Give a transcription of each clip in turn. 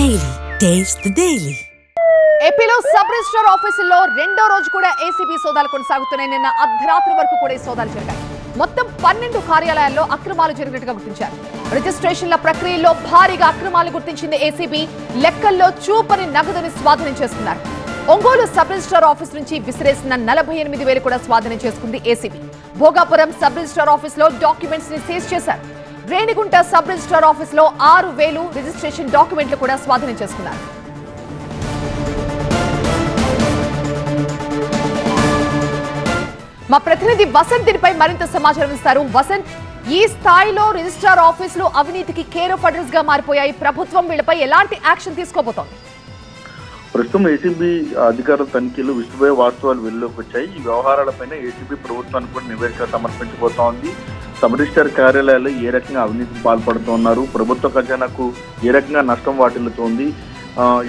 Daily. Taste the Daily. ఏపీలో sub registrar ఆఫీసుల్లో రెండో రోజు కూడా ఏసీబీ సోదాలు కొనసాగుతున్నాయి. నిన్న అర్ధరాత్రి వరకు కూడా ఈ సోదాలు జరిగాయి. మొత్తం 12 కార్యాలయాల్లో అక్రమాలు జరిగినట్టుగా గుర్తించారు. రిజిస్ట్రేషన్ల ప్రక్రియలో భారీగా అక్రమాలు గుర్తించింది ఏసీబీ. లెక్కల్లో చూపని నగదుని స్వాధీనం చేసుకున్నారు. ఒంగోలు సబ్ రిజిస్ట్రార్ ఆఫీస్ నుంచి విసిరేసిన 48,000 కూడా స్వాధీనం చేసుకుంది ఏసీబీ. భోగాపురం సబ్ రిజిస్ట్రార్ ఆఫీసులో డాక్యుమెంట్స్ ని సీజ్ చేశారు. రేణిగుంట సబ్ రిజిస్ట్రార్ ఆఫీసులో 6,000 రిజిస్ట్రేషన్ డాక్యుమెంట్లు కూడా స్వాధీనం చేసుకున్నారు. మా ప్రతినిధి వసంత్ దీనిపై మరింత సమాచారం ఇస్తారు. వసంత్, ఈ స్థాయిలో రిజిస్ట్రార్ ఆఫీసులు అవినీతికి కేర్ ఆఫ్ అడ్రస్ గా మారిపోయాయి. ప్రభుత్వం వీళ్ళపై ఎలాంటి యాక్షన్ తీసుకోబోతోంది? ప్రస్తుతం ఏసీబీ అధికారుల తనిఖీలు విస్తుపోయే వాస్తవాలు వెలుగులోకి వచ్చాయి. ఈ వ్యవహారాలపైన ఏసీబీ ప్రభుత్వానికి కూడా నివేదిక సమర్పించబోతోంది. సబ్ రిజిస్ట్రార్ కార్యాలయాల్లో ఏ రకంగా అవినీతికి పాల్పడుతున్నారు, ప్రభుత్వ ఖజానాకు ఏ రకంగా నష్టం వాటిల్లుతోంది,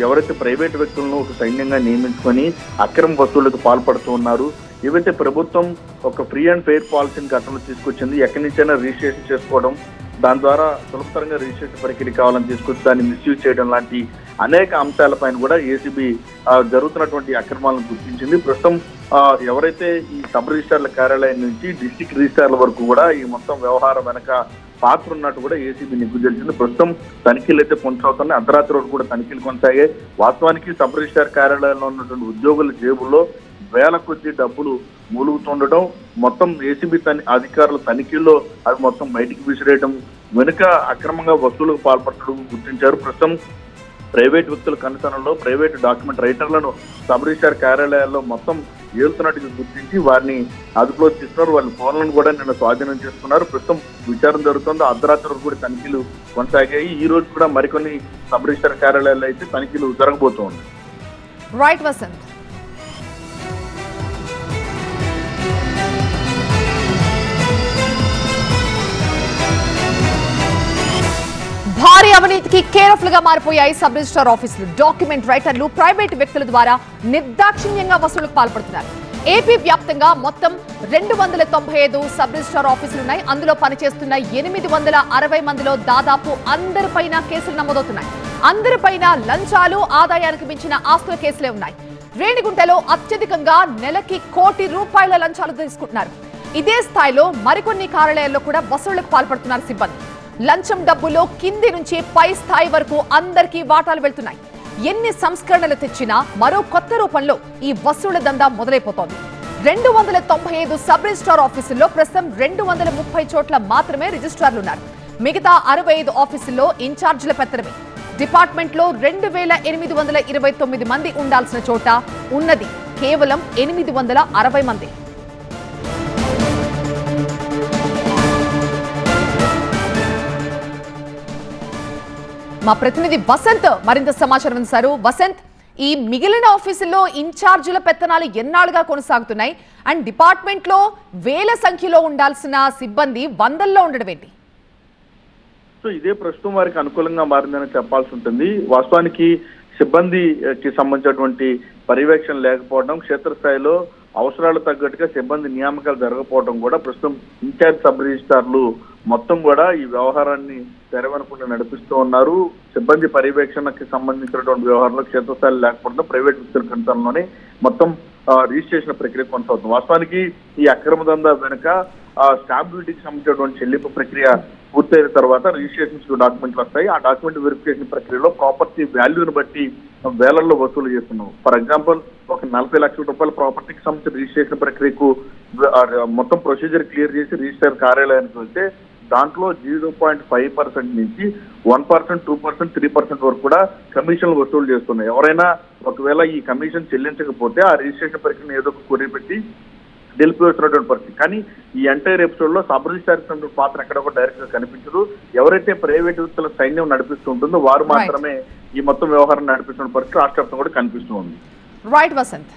ఎవరైతే ప్రైవేట్ వ్యక్తులను ఒక సైన్యంగా నియమించుకొని అక్రమ వసూళ్లకు పాల్పడుతూ ఉన్నారు, ఏవైతే ప్రభుత్వం ఒక ఫ్రీ అండ్ ఫెయిర్ పాలసీని గతంలో తీసుకొచ్చింది, ఎక్కడి నుంచైనా రిజిస్ట్రేషన్ చేసుకోవడం, దాని ద్వారా సులభతరంగా రిజిస్ట్రేషన్ ప్రక్రియ కావాలని తీసుకొచ్చి దాన్ని మిస్యూజ్ చేయడం లాంటి అనేక అంశాలపైన కూడా ఏసీబీ జరుగుతున్నటువంటి అక్రమాలను గుర్తించింది. ప్రస్తుతం ఎవరైతే ఈ సబ్ రిజిస్ట్రార్ల కార్యాలయం నుంచి డిస్ట్రిక్ట్ రిజిస్ట్రార్ల వరకు కూడా ఈ మొత్తం వ్యవహారం వెనక పాత్ర ఉన్నట్టు కూడా ఏసీబీ నిగ్గు తెలిసింది. ప్రస్తుతం తనిఖీలు అయితే కొనసాగుతున్నాయి. అర్ధరాత్రి వరకు కూడా తనిఖీలు కొనసాగాయి. వాస్తవానికి సబ్ రిజిస్ట్రార్ కార్యాలయంలో ఉన్నటువంటి ఉద్యోగుల జేబుల్లో వేల కొద్ది డబ్బులు మూలుగుతుండటం, మొత్తం ఏసీబీ అధికారుల తనిఖీల్లో అవి మొత్తం బయటికి విసిరేయడం, వెనుక అక్రమంగా వసూలుకు పాల్పడటం గుర్తించారు. ప్రస్తుతం ప్రైవేట్ వ్యక్తుల కనుసనలో ప్రైవేట్ డాక్యుమెంట్ రైటర్లను సబ్ రిజిస్ట్రార్ కార్యాలయాల్లో మొత్తం ఏలుతున్నట్టుగా గుర్తించి వారిని అదుపులో తీసుకున్నారు. వాళ్ళ ఫోన్లను కూడా నిన్న స్వాధీనం చేసుకున్నారు. ప్రస్తుతం విచారణ జరుగుతుంది. అర్ధరాత్రి వరకు కూడా తనిఖీలు కొనసాగాయి. ఈ రోజు కూడా మరికొన్ని సబ్ రిజిస్ట్రార్ కార్యాలయాల్లో అయితే తనిఖీలు జరగబోతోంది. రైట్ వసంత్. భారీ అవినీతికి కేర్ఫుల్ గా మారిపోయాయి సబ్ రిజిస్ట్రార్ ఆఫీసులు. డాక్యుమెంట్ రైటర్లు ప్రైవేట్ వ్యక్తుల ద్వారా నిర్దాక్షిణ్యంగా వసూలుకు పాల్పడుతున్నారు. ఏపీ వ్యాప్తంగా మొత్తం 295 సబ్ రిజిస్ట్రార్ ఆఫీసులున్నాయి. అందులో పనిచేస్తున్న 860 మందిలో దాదాపు అందరిపైన కేసులు నమోదవుతున్నాయి. అందరిపైన లంచాలు, ఆదాయానికి మించిన ఆస్తుల కేసులే ఉన్నాయి. రేణిగుంటలో అత్యధికంగా నెలకి ₹1,00,00,000 లంచాలు తీసుకుంటున్నారు. ఇదే స్థాయిలో మరికొన్ని కార్యాలయాల్లో కూడా వసూళ్లకు పాల్పడుతున్నారు సిబ్బంది. లంచం డబ్బులో కింది నుంచి పై స్థాయి వరకు అందరికీ వాటాలు వెళ్తున్నాయి. ఎన్ని సంస్కరణలు తెచ్చినా మరో కొత్త రూపంలో ఈ వసూళ్ల దందా మొదలైపోతోంది. 295 సబ్ రిజిస్ట్రార్ ఆఫీసుల్లో ప్రస్తుతం 230 చోట్ల మాత్రమే రిజిస్ట్రార్లు ఉన్నారు. మిగతా 65 ఆఫీసుల్లో ఇన్ఛార్జీల పెత్తనమే. డిపార్ట్మెంట్లో 2,829 మంది ఉండాల్సిన చోట ఉన్నది కేవలం 860 మంది. మా ప్రతినిధి వసంత్ మరింత సమాచారం అందిస్తారు. వసంత్, ఈ మిగిలిన ఆఫీసుల్లో ఇన్ఛార్జీల పెత్తనాలు ఎన్నాళ్ళుగా కొనసాగుతున్నాయి? అండ్ డిపార్ట్మెంట్ లో వేల సంఖ్యలో ఉండాల్సిన సిబ్బంది వందల్లో ఉండడం ఏంటి? సో ఇదే ప్రస్తుతం వారికి అనుకూలంగా మారిందని చెప్పాల్సి ఉంటుంది. వాస్తవానికి సిబ్బందికి సంబంధించినటువంటి పర్యవేక్షణ లేకపోవడం, క్షేత్రస్థాయిలో అవసరాలు తగ్గట్టుగా సిబ్బంది నియామకాలు జరగకపోవడం కూడా ప్రస్తుతం ఇన్ఛార్జ్ సబ్ రిజిస్ట్రార్లు మొత్తం కూడా ఈ వ్యవహారాన్ని తెరవనకుండా నడిపిస్తూ ఉన్నారు. సిబ్బంది పర్యవేక్షణకి సంబంధించినటువంటి వ్యవహారంలో క్షేత్రస్థాయిలో లేకపోవడంతో ప్రైవేట్ వ్యక్తుల కంటంలోనే మొత్తం రిజిస్ట్రేషన్ ప్రక్రియ కొనసాగుతుంది. వాస్తవానికి ఈ అక్రమ దందా వెనుక స్టాంప్ డ్యూటీకి సంబంధించినటువంటి చెల్లింపు ప్రక్రియ పూర్తయిన తర్వాత రిజిస్ట్రేషన్స్ డాక్యుమెంట్లు వస్తాయి. ఆ డాక్యుమెంట్ వెరిఫికేషన్ ప్రక్రియలో ప్రాపర్టీ వాల్యూని బట్టి వేలల్లో వసూలు చేస్తున్నాం. ఫర్ ఎగ్జాంపుల్, ఒక 40 లక్షల రూపాయల ప్రాపర్టీకి సంబంధించిన రిజిస్ట్రేషన్ ప్రక్రియకు మొత్తం ప్రొసీజర్ క్లియర్ చేసి రిజిస్టర్ కార్యాలయానికి వెళ్తే దాంట్లో 0.5% నుంచి 1%, 2%, 3% వరకు కూడా కమిషన్లు వసూలు చేస్తున్నాయి. ఎవరైనా ఒకవేళ ఈ కమిషన్ చెల్లించకపోతే ఆ రిజిస్ట్రేషన్ ప్రక్రియను ఏదో ఒక కొరి పెట్టి నిలిపివేస్తున్నటువంటి పరిస్థితి. కానీ ఈ ఎంటైర్ ఎపిసోడ్ లో సబ్ రిజిస్ట్రార్ పాత్ర ఎక్కడ కూడా డైరెక్ట్ గా కనిపించదు. ఎవరైతే ప్రైవేట్ వ్యక్తుల సైన్యం నడిపిస్తుంటుందో వారు మాత్రమే ఈ మొత్తం వ్యవహారం నడిపిస్తున్న పరిస్థితి రాష్ట్ర వ్యాప్తంగా కూడా కనిపిస్తూ ఉంది. రైట్ వసంత్.